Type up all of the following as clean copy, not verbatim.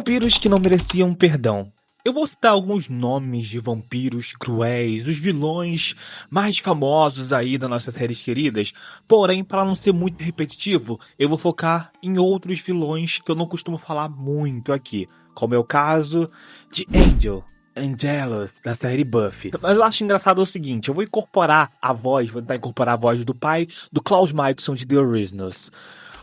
Vampiros que não mereciam perdão. Eu vou citar alguns nomes de vampiros cruéis, os vilões mais famosos aí das nossas séries queridas. Porém, para não ser muito repetitivo, eu vou focar em outros vilões que eu não costumo falar muito aqui, como é o caso de Angelus, da série Buffy. Mas eu acho engraçado o seguinte, eu vou tentar incorporar a voz do pai do Klaus Mikeson de The Originals.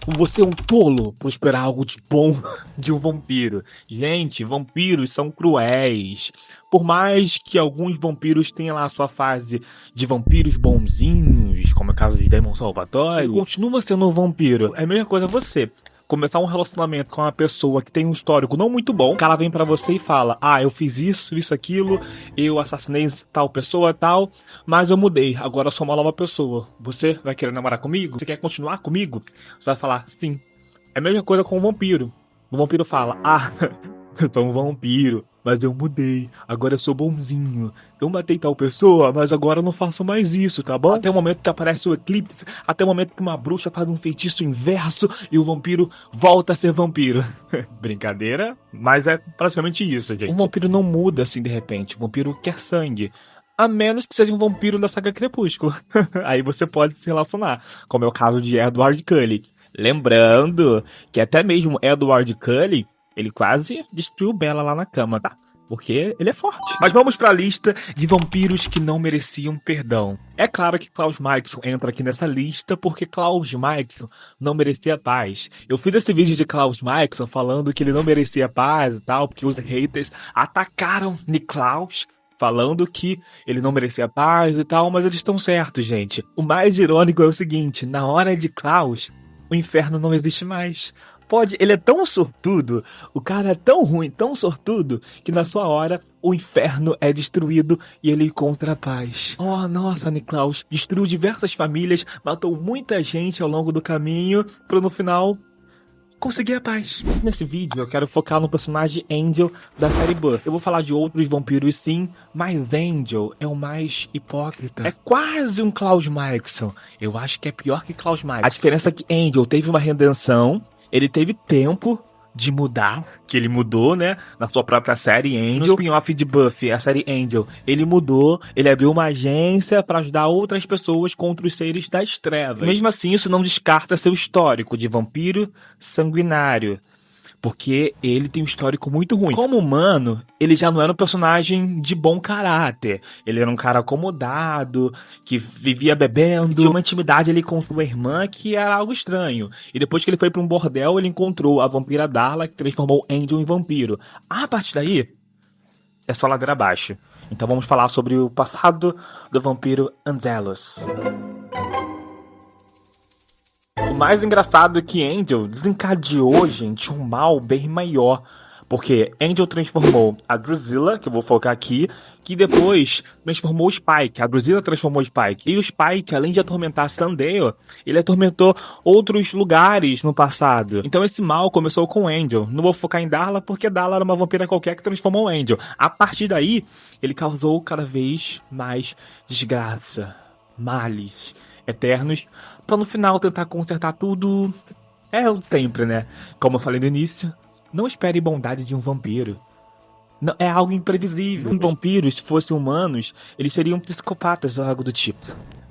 Você é um tolo por esperar algo de bom de um vampiro. Gente, vampiros são cruéis. Por mais que alguns vampiros tenham lá a sua fase de vampiros bonzinhos, como é o caso de Demon Salvatore, continua sendo um vampiro. É a mesma coisa você começar um relacionamento com uma pessoa que tem um histórico não muito bom, o cara vem pra você e fala, eu fiz isso, aquilo, eu assassinei tal pessoa, tal, mas eu mudei, agora eu sou uma nova pessoa. Você vai querer namorar comigo? Você quer continuar comigo? Você vai falar, sim. É a mesma coisa com o vampiro. O vampiro fala, eu sou um vampiro, mas eu mudei, agora eu sou bonzinho. Eu matei tal pessoa, mas agora eu não faço mais isso, tá bom? Até o momento que aparece o eclipse, até o momento que uma bruxa faz um feitiço inverso e o vampiro volta a ser vampiro. Brincadeira, mas é praticamente isso, gente. Um vampiro não muda assim de repente, o vampiro quer sangue. A menos que seja um vampiro da saga Crepúsculo. Aí você pode se relacionar, como é o caso de Edward Cullen. Lembrando que até mesmo Edward Cullen, ele quase destruiu Bella lá na cama, tá? Porque ele é forte. Mas vamos pra lista de vampiros que não mereciam perdão. É claro que Klaus Mikeson entra aqui nessa lista porque Klaus Mikeson não merecia paz. Eu fiz esse vídeo de Klaus Mikeson falando que ele não merecia paz e tal, porque os haters atacaram Niklaus, falando que ele não merecia paz e tal, mas eles estão certos, gente. O mais irônico é o seguinte, na hora de Klaus, o inferno não existe mais. Ele é tão sortudo, o cara é tão ruim, tão sortudo, que na sua hora o inferno é destruído e ele encontra a paz. Oh, nossa, Niklaus destruiu diversas famílias, matou muita gente ao longo do caminho, para no final conseguir a paz. Nesse vídeo eu quero focar no personagem Angel da série Buffy. Eu vou falar de outros vampiros sim, mas Angel é o mais hipócrita. É quase um Klaus Mikeson. Eu acho que é pior que Klaus Mikeson. A diferença é que Angel teve uma redenção, ele teve tempo de mudar, que ele mudou, né, na sua própria série Angel. No spin-off de Buffy, a série Angel, ele mudou, ele abriu uma agência para ajudar outras pessoas contra os seres das trevas. Mesmo assim, isso não descarta seu histórico de vampiro sanguinário, porque ele tem um histórico muito ruim. Como humano, ele já não era um personagem de bom caráter. Ele era um cara acomodado, que vivia bebendo, tinha uma intimidade ali com sua irmã que era algo estranho. E depois que ele foi para um bordel, ele encontrou a vampira Darla, que transformou Angel em vampiro. A partir daí, é só ladeira abaixo. Então vamos falar sobre o passado do vampiro Angelus. O mais engraçado é que Angel desencadeou, gente, um mal bem maior. Porque Angel transformou a Drusilla, que eu vou focar aqui, que depois transformou o Spike. A Drusilla transformou o Spike. E o Spike, além de atormentar Sandale, ele atormentou outros lugares no passado. Então esse mal começou com Angel. Não vou focar em Darla, porque Darla era uma vampira qualquer que transformou Angel. A partir daí, ele causou cada vez mais desgraça, males eternos, pra no final tentar consertar tudo. É o de sempre, né? Como eu falei no início, não espere bondade de um vampiro. Não, é algo imprevisível. Os vampiros, se fossem humanos, eles seriam psicopatas ou algo do tipo.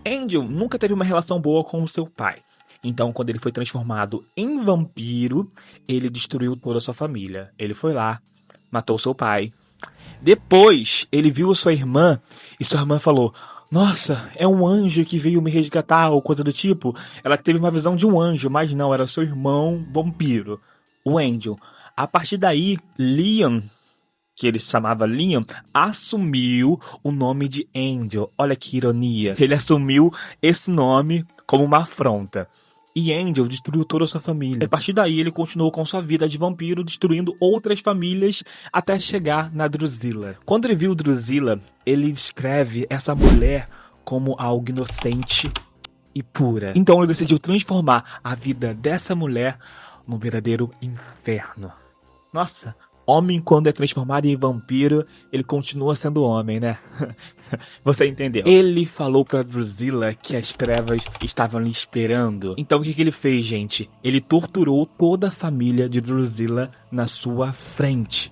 Angel nunca teve uma relação boa com o seu pai. Então, quando ele foi transformado em vampiro, ele destruiu toda a sua família. Ele foi lá, matou seu pai. Depois, ele viu a sua irmã e sua irmã falou: nossa, é um anjo que veio me resgatar, ou coisa do tipo. Ela teve uma visão de um anjo, mas não, era seu irmão vampiro, o Angel. A partir daí, Liam, que ele se chamava Liam, assumiu o nome de Angel. Olha que ironia. Ele assumiu esse nome como uma afronta. E Angel destruiu toda a sua família. A partir daí, ele continuou com sua vida de vampiro, destruindo outras famílias até chegar na Drusilla. Quando ele viu Drusilla, ele descreve essa mulher como algo inocente e pura. Então ele decidiu transformar a vida dessa mulher num verdadeiro inferno. Nossa, Homem, quando é transformado em vampiro, ele continua sendo homem, né? Você entendeu? Ele falou pra Drusilla que as trevas estavam lhe esperando. Então o que ele fez, gente? Ele torturou toda a família de Drusilla na sua frente.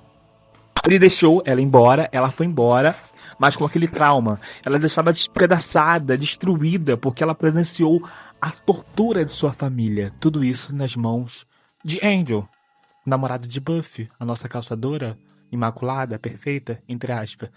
Ele deixou ela embora, ela foi embora, mas com aquele trauma. Ela deixava despedaçada, destruída, porque ela presenciou a tortura de sua família. Tudo isso nas mãos de Angel, namorado de Buffy, a nossa caçadora imaculada, perfeita, entre aspas.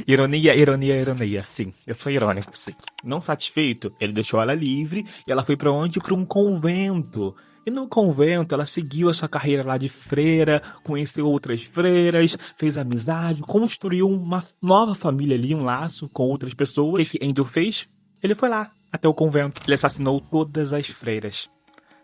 Ironia, ironia, ironia. Sim, eu sou irônico, sim. Não satisfeito, ele deixou ela livre e ela foi pra onde? Pra um convento. E no convento ela seguiu a sua carreira lá de freira, conheceu outras freiras, fez amizade, construiu uma nova família ali, um laço com outras pessoas. O que Angel fez? Ele foi lá, até o convento. Ele assassinou todas as freiras.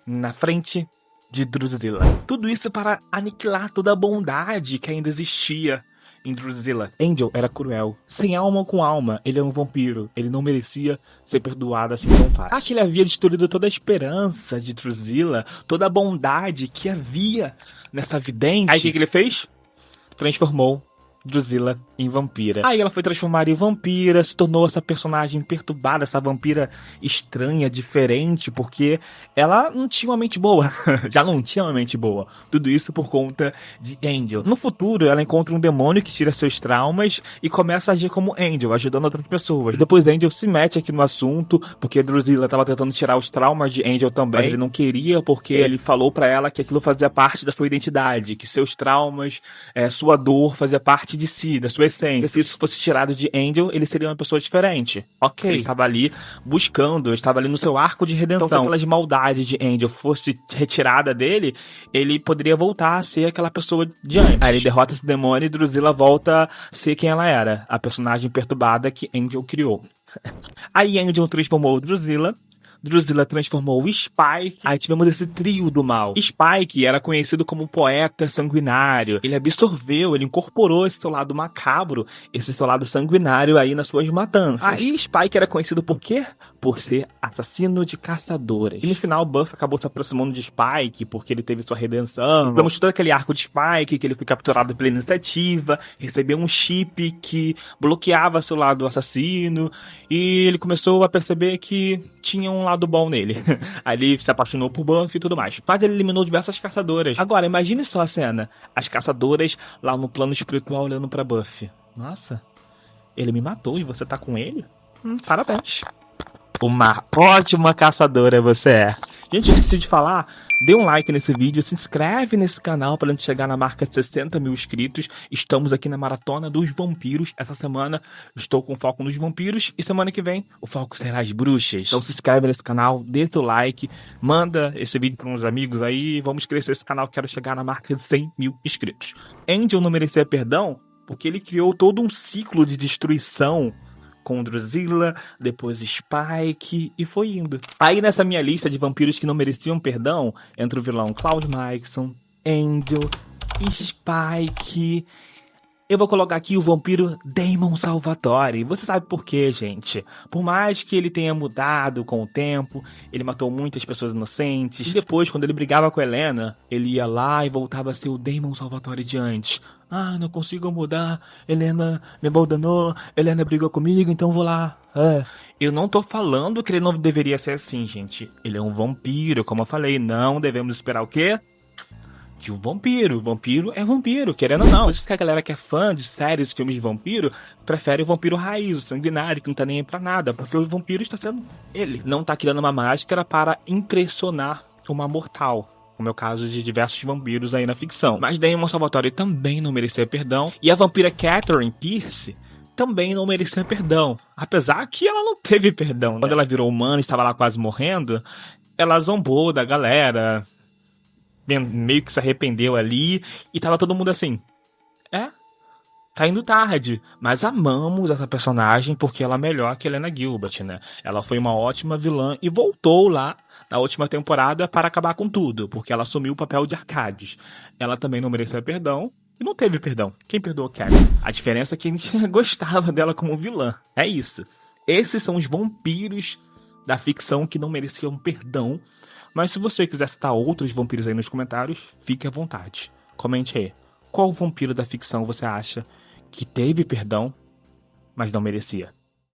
Na frente de Drusilla. Tudo isso para aniquilar toda a bondade que ainda existia em Drusilla. Angel era cruel, sem alma com alma. Ele era um vampiro. Ele não merecia ser perdoado assim tão fácil. Acho que ele havia destruído toda a esperança de Drusilla, toda a bondade que havia nessa vidente. Aí o que ele fez? Transformou Drusilla em vampira. Aí ela foi transformada em vampira, se tornou essa personagem perturbada, essa vampira estranha, diferente, porque ela não tinha uma mente boa. Já não tinha uma mente boa. Tudo isso por conta de Angel. No futuro, ela encontra um demônio que tira seus traumas e começa a agir como Angel, ajudando outras pessoas. Depois Angel se mete aqui no assunto, porque Drusilla estava tentando tirar os traumas de Angel também. Mas ele não queria, porque ele falou pra ela que aquilo fazia parte da sua identidade, que seus traumas, sua dor fazia parte de si, da sua essência. Se isso fosse tirado de Angel, ele seria uma pessoa diferente. Ok. Ele estava ali buscando, estava ali no seu arco de redenção. Então, se aquelas maldades de Angel fosse retirada dele, ele poderia voltar a ser aquela pessoa de antes. Aí ele derrota esse demônio e Drusilla volta a ser quem ela era, a personagem perturbada que Angel criou. Aí Angel transformou Drusilla. Drusilla transformou o Spike. Aí tivemos esse trio do mal. Spike era conhecido como um poeta sanguinário. Ele absorveu, ele incorporou esse seu lado macabro, esse seu lado sanguinário aí nas suas matanças. Aí Spike era conhecido por quê? Por ser assassino de caçadoras. E no final, Buffy acabou se aproximando de Spike, porque ele teve sua redenção. Vamos todo aquele arco de Spike, que ele foi capturado pela iniciativa, recebeu um chip que bloqueava seu lado assassino, e ele começou a perceber que tinha um lado bom nele. Aí ele se apaixonou por Buffy e tudo mais. Mas ele eliminou diversas caçadoras. Agora, imagine só a cena. As caçadoras lá no plano espiritual olhando pra Buffy. Nossa, ele me matou e você tá com ele? Parabéns. Uma ótima caçadora você é. Gente, eu esqueci de falar. Dê um like nesse vídeo, se inscreve nesse canal para a gente chegar na marca de 60 mil inscritos. Estamos aqui na Maratona dos Vampiros. Essa semana estou com foco nos vampiros e semana que vem o foco será as bruxas. Então se inscreve nesse canal, dê seu like, manda esse vídeo para uns amigos aí. Vamos crescer esse canal, quero chegar na marca de 100 mil inscritos. Angel não merecia perdão porque ele criou todo um ciclo de destruição com Drusilla, depois Spike, e foi indo. Aí nessa minha lista de vampiros que não mereciam perdão, entra o vilão Claude Maikson, Angel, Spike. Eu vou colocar aqui o vampiro Damon Salvatore. Você sabe por quê, gente? Por mais que ele tenha mudado com o tempo, ele matou muitas pessoas inocentes. E depois, quando ele brigava com a Helena, ele ia lá e voltava a ser o Damon Salvatore de antes. Ah, não consigo mudar. Helena me abandonou. Helena brigou comigo, então vou lá. Eu não tô falando que ele não deveria ser assim, gente. Ele é um vampiro, como eu falei. Não devemos esperar o quê? De um vampiro. Vampiro é vampiro, querendo ou não. Por isso que a galera que é fã de séries e filmes de vampiro prefere o vampiro raiz, o sanguinário, que não tá nem aí pra nada. Porque o vampiro está sendo ele. Não tá criando uma máscara para impressionar uma mortal, como é o caso de diversos vampiros aí na ficção. Mas Damon Salvatore também não merecia perdão. E a vampira Catherine Pierce também não merecia perdão. Apesar que ela não teve perdão, né? Quando ela virou humana e estava lá quase morrendo, ela zombou da galera, meio que se arrependeu ali, e tava todo mundo assim, tá indo tarde, mas amamos essa personagem porque ela é melhor que Helena Gilbert, né? Ela foi uma ótima vilã e voltou lá na última temporada para acabar com tudo, porque ela assumiu o papel de Arcades. Ela também não merecia perdão e não teve perdão. Quem perdoou Cat? A diferença é que a gente gostava dela como vilã. É isso. Esses são os vampiros da ficção que não mereciam perdão. Mas se você quiser citar outros vampiros aí nos comentários, fique à vontade. Comente aí. Qual vampiro da ficção você acha que teve perdão, mas não merecia?